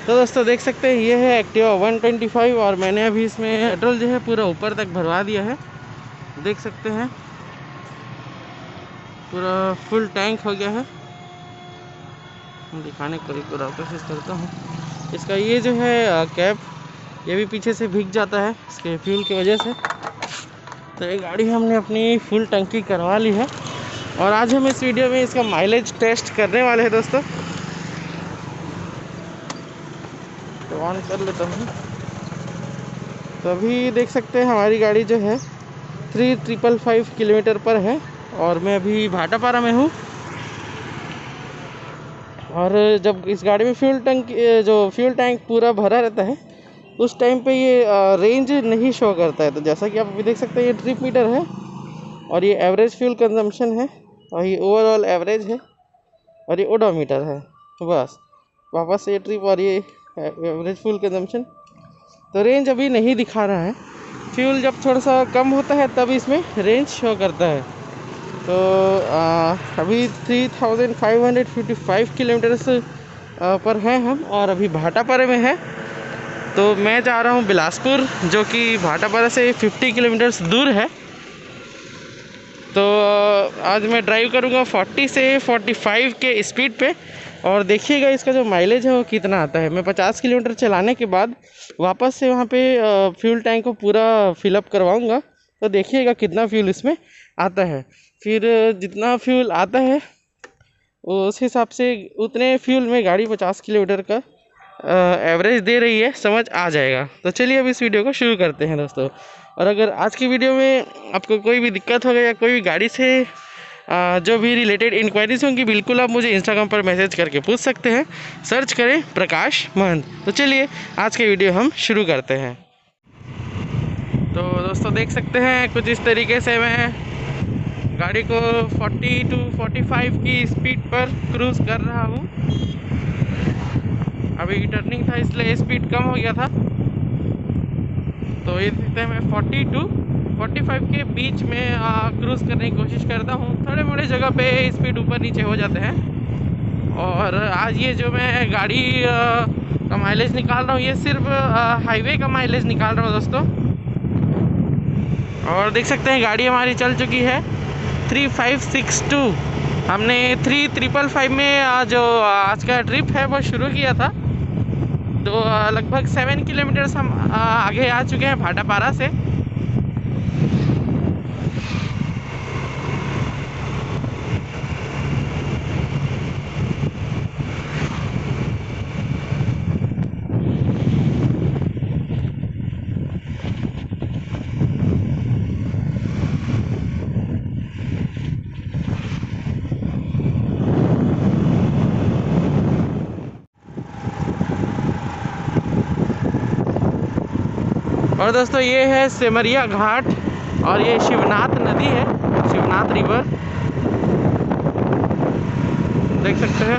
तो दोस्तों देख सकते हैं ये है एक्टिवा 125 और मैंने अभी इसमें पेट्रोल जो है पूरा ऊपर तक भरवा दिया है। देख सकते हैं पूरा फुल टैंक हो गया है। दिखाने की पूरा कोशिश करता हूँ। इसका ये जो है कैप, ये भी पीछे से भीग जाता है इसके फ्यूल की वजह से। तो ये गाड़ी हमने अपनी फुल टंकी करवा ली है और आज हम इस वीडियो में इसका माइलेज टेस्ट करने वाले हैं दोस्तों। तो ऑन कर लेता हूँ। तो अभी देख सकते हैं हमारी गाड़ी जो है 3555 किलोमीटर पर है और मैं अभी भाटापारा में हूँ। और जब इस गाड़ी में फ्यूल टैंक पूरा भरा रहता है उस टाइम पे ये रेंज नहीं शो करता है। तो जैसा कि आप अभी देख सकते हैं ये ट्रिप मीटर है और ये एवरेज फ्यूल कंजम्पशन है और ये ओवरऑल एवरेज है और ये ओडोमीटर है। तो बस वापस से ये ट्रिप और ये एवरेज फ्यूल कंजम्पशन। तो रेंज अभी नहीं दिखा रहा है। फ्यूल जब थोड़ा सा कम होता है तब इसमें रेंज शो करता है। तो अभी 3555 किलोमीटर्स पर हैं हम और अभी भाटापारा में है। तो मैं जा रहा हूँ बिलासपुर जो कि भाटापारा से 50 किलोमीटर्स दूर है। तो आज मैं ड्राइव करूँगा 40 से 45 के स्पीड पे और देखिएगा इसका जो माइलेज है वो कितना आता है। मैं 50 किलोमीटर चलाने के बाद वापस से वहाँ पे फ्यूल टैंक को पूरा फिलअप करवाऊँगा। तो देखिएगा कितना फ्यूल इसमें आता है। फिर जितना फ्यूल आता है उस हिसाब से उतने फ्यूल में गाड़ी 50 किलोमीटर का एवरेज दे रही है, समझ आ जाएगा। तो चलिए अब इस वीडियो को शुरू करते हैं दोस्तों। और अगर आज की वीडियो में आपको कोई भी दिक्कत हो गई या कोई भी गाड़ी से जो भी रिलेटेड इंक्वायरीज होंगी बिल्कुल आप मुझे इंस्टाग्राम पर मैसेज करके पूछ सकते हैं। सर्च करें प्रकाश महंत। तो चलिए आज की वीडियो हम शुरू करते हैं। तो दोस्तों देख सकते हैं कुछ इस तरीके से मैं गाड़ी को 40 to 45 की स्पीड पर क्रूज़ कर रहा हूँ। अभी टर्निंग था इसलिए स्पीड कम हो गया था। तो ये देखते हैं मैं 40 to 45 के बीच में क्रूज़ करने की कोशिश करता हूँ। थोड़े मोड़े जगह पे स्पीड ऊपर नीचे हो जाते हैं। और आज ये जो मैं गाड़ी का माइलेज निकाल रहा हूँ ये सिर्फ हाईवे का माइलेज निकाल रहा हूँ दोस्तों। और देख सकते हैं गाड़ी हमारी चल चुकी है 3562। हमने 3555 में जो आज का ट्रिप है वो शुरू किया था। तो लगभग 7 किलोमीटर्स हम आगे आ चुके हैं भाटापारा से। और दोस्तों ये है सिमरिया घाट और ये शिवनाथ नदी है, शिवनाथ रिवर देख सकते हैं।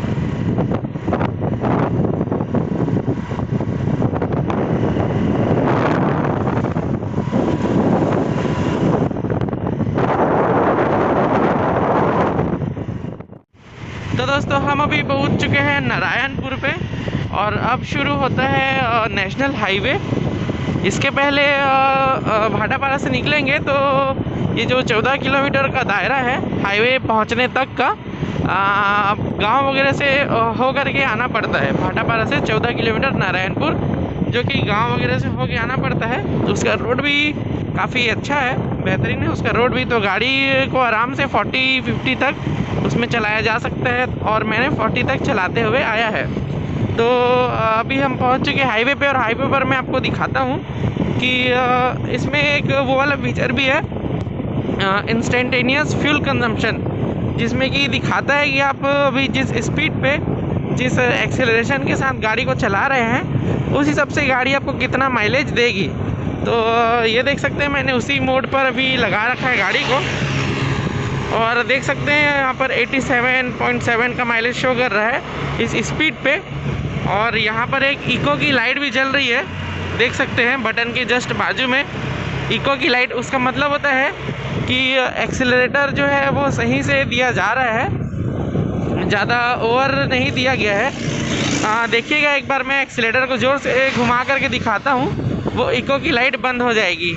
तो दोस्तों हम अभी पहुंच चुके हैं नारायणपुर पे और अब शुरू होता है नेशनल हाईवे। इसके पहले भाटापारा से निकलेंगे तो ये जो 14 किलोमीटर का दायरा है हाईवे पहुंचने तक का गांव वगैरह से होकर के आना पड़ता है। भाटापारा से 14 किलोमीटर नारायणपुर जो कि गांव वगैरह से होकर आना पड़ता है। उसका रोड भी काफ़ी अच्छा है, बेहतरीन है उसका रोड भी। तो गाड़ी को आराम से 40-50 तक उसमें चलाया जा सकता है और मैंने 40 तक चलाते हुए आया है। तो अभी हम पहुंच चुके हैं हाईवे पे और हाईवे पर मैं आपको दिखाता हूं कि इसमें एक वो वाला फीचर भी है इंस्टेंटेनियस फ्यूल कंजम्पशन, जिसमें कि दिखाता है कि आप अभी जिस स्पीड पे जिस एक्सेलरेशन के साथ गाड़ी को चला रहे हैं उस हिसाब से गाड़ी आपको कितना माइलेज देगी। तो ये देख सकते हैं मैंने उसी मोड पर अभी लगा रखा है गाड़ी को और देख सकते हैं यहाँ पर 87.7 का माइलेज शो कर रहा है इस स्पीड पे। और यहाँ पर एक इको की लाइट भी जल रही है, देख सकते हैं बटन के जस्ट बाजू में इको की लाइट। उसका मतलब होता है कि एक्सीलरेटर जो है वो सही से दिया जा रहा है, ज़्यादा ओवर नहीं दिया गया है। देखिएगा, एक बार मैं एक्सीलेटर को ज़ोर से घुमा करके दिखाता हूँ, वो इको की लाइट बंद हो जाएगी।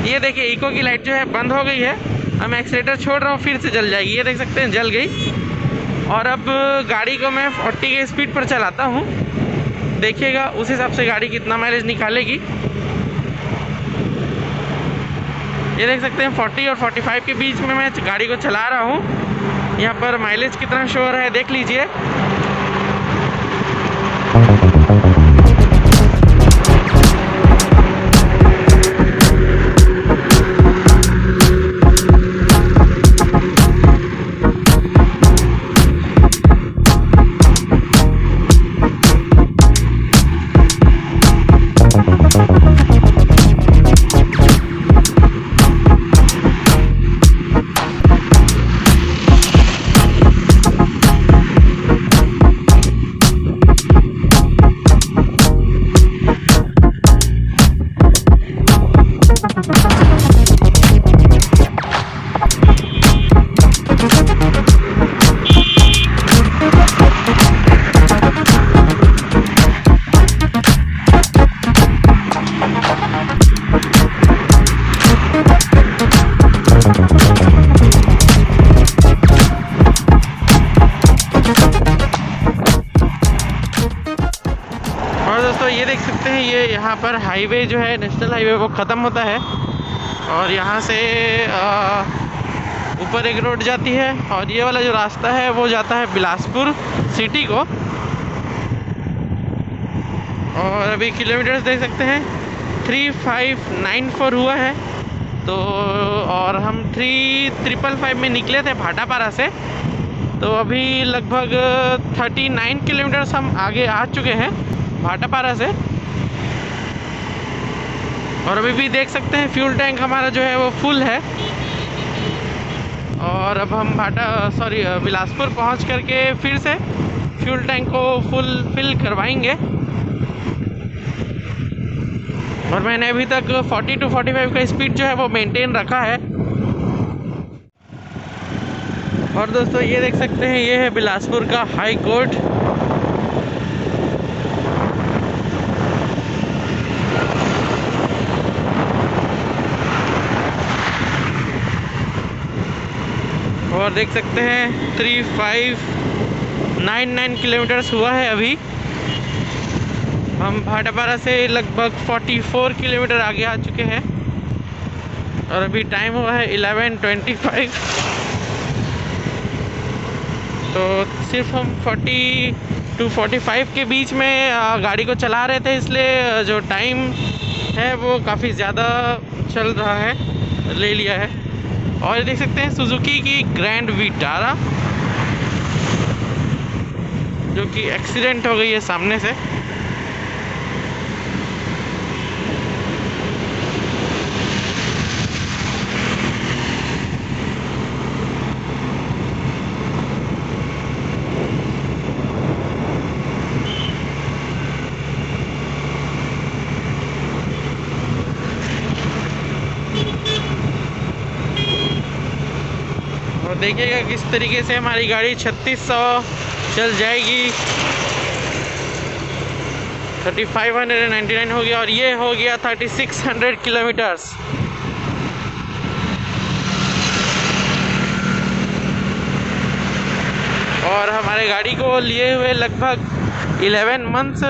ये देखिए, इको की लाइट जो है बंद हो गई है। अब मैं एक्सीलेटर छोड़ रहा हूँ, फिर से जल जाएगी। ये देख सकते हैं, जल गई। और अब गाड़ी को मैं 40 के स्पीड पर चलाता हूँ, देखिएगा उस हिसाब से गाड़ी कितना माइलेज निकालेगी। ये देख सकते हैं 40 और 45 के बीच में मैं गाड़ी को चला रहा हूँ। यहाँ पर माइलेज कितना शो हो रहा है देख लीजिए। दोस्तों ये देख सकते हैं, ये यहाँ पर हाईवे जो है, नेशनल हाईवे, वो ख़त्म होता है और यहाँ से ऊपर एक रोड जाती है और ये वाला जो रास्ता है वो जाता है बिलासपुर सिटी को। और अभी किलोमीटर्स देख सकते हैं 3594 हुआ है। तो और हम 3555 में निकले थे भाटापारा से, तो अभी लगभग 39 किलोमीटर्स हम आगे आ चुके हैं भाटापारा से। और अभी भी देख सकते हैं फ्यूल टैंक हमारा जो है वो फुल है। और अब हम बिलासपुर पहुंच करके फिर से फ्यूल टैंक को फुल फिल करवाएंगे। और मैंने अभी तक 40 to 45 का स्पीड जो है वो मेंटेन रखा है। और दोस्तों ये देख सकते हैं, ये है बिलासपुर का हाई कोर्ट। और देख सकते हैं 3599 किलोमीटर्स हुआ है। अभी हम भाटापारा से लगभग 44 किलोमीटर आगे आ चुके हैं और अभी टाइम हुआ है 11:25। तो सिर्फ हम 40 to 45 के बीच में गाड़ी को चला रहे थे, इसलिए जो टाइम है वो काफ़ी ज़्यादा चल रहा है, ले लिया है। और देख सकते हैं सुजुकी की ग्रैंड विटारा, जो कि एक्सीडेंट हो गई है सामने से। और देखिएगा किस तरीके से हमारी गाड़ी 3600 चल जाएगी। 3599 हो गया और ये हो गया 3600 किलोमीटर्स। और हमारे गाड़ी को लिए हुए लगभग 11 मंथ्स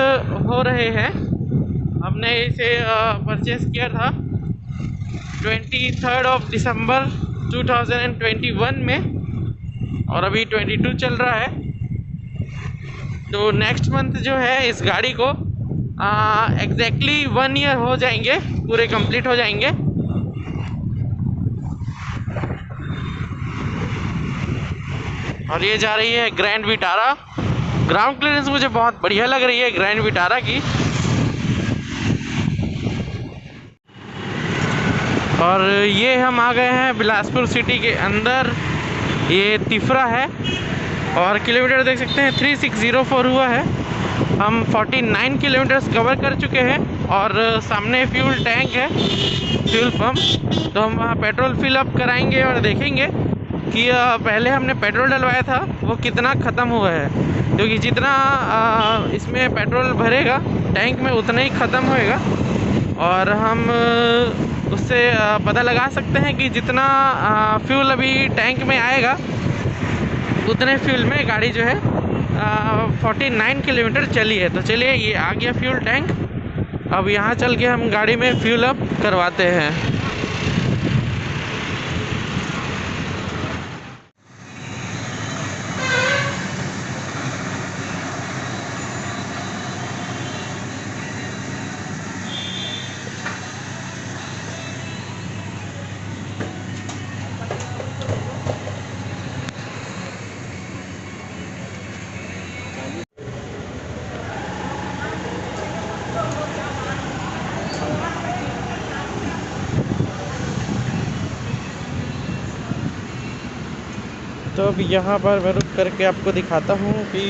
हो रहे हैं। हमने इसे परचेस किया था 23 दिसंबर 2021 में और अभी 22 चल रहा है। तो नेक्स्ट मंथ जो है इस गाड़ी को एग्जैक्टली 1 ईयर हो जाएंगे, पूरे कंप्लीट हो जाएंगे। और ये जा रही है ग्रैंड विटारा। ग्राउंड क्लियरेंस मुझे बहुत बढ़िया लग रही है ग्रैंड विटारा की। और ये हम आ गए हैं बिलासपुर सिटी के अंदर। ये तिफरा है और किलोमीटर देख सकते हैं 3604 हुआ है। हम 49 किलोमीटर्स कवर कर चुके हैं और सामने फ्यूल टैंक है, फ्यूल पंप। तो हम वहाँ पेट्रोल फिल अप कराएंगे और देखेंगे कि पहले हमने पेट्रोल डलवाया था वो कितना ख़त्म हुआ है, क्योंकि जितना इसमें पेट्रोल भरेगा टैंक में उतना ही ख़त्म होएगा। और हम उससे पता लगा सकते हैं कि जितना फ्यूल अभी टैंक में आएगा उतने फ्यूल में गाड़ी जो है 49 किलोमीटर चली है। तो चलिए, ये आ गया फ्यूल टैंक। अब यहाँ चल के हम गाड़ी में फ्यूल अप करवाते हैं। तो अब यहाँ पर मैं रुक करके आपको दिखाता हूँ कि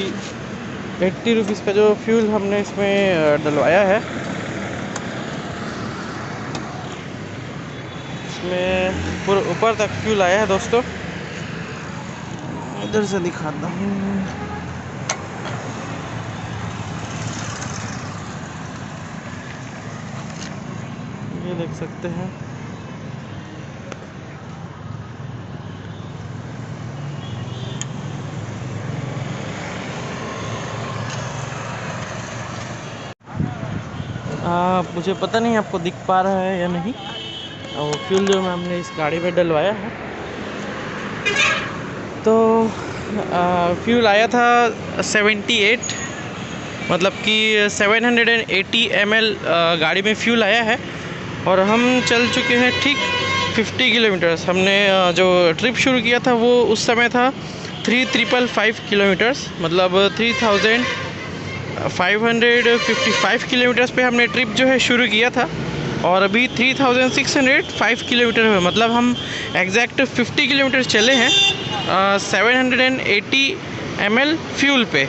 80 रुपीज़ का जो फ्यूल हमने इसमें डलवाया है, इसमें पूरा ऊपर तक फ्यूल आया है दोस्तों। इधर से दिखाता हूँ। ये देख सकते हैं। मुझे पता नहीं आपको दिख पा रहा है या नहीं, और फ्यूल जो हमने इस गाड़ी में डलवाया है, तो फ्यूल आया था 78, मतलब कि 780 ml गाड़ी में फ्यूल आया है। और हम चल चुके हैं ठीक 50 किलोमीटर्स। हमने जो ट्रिप शुरू किया था वो उस समय था 3555 किलोमीटर्स, मतलब 3555 किलोमीटर्स पे हमने ट्रिप जो है शुरू किया था। और अभी 3605 किलोमीटर है, मतलब हम एग्जैक्ट 50 किलोमीटर चले हैं 780 ml फ्यूल पे।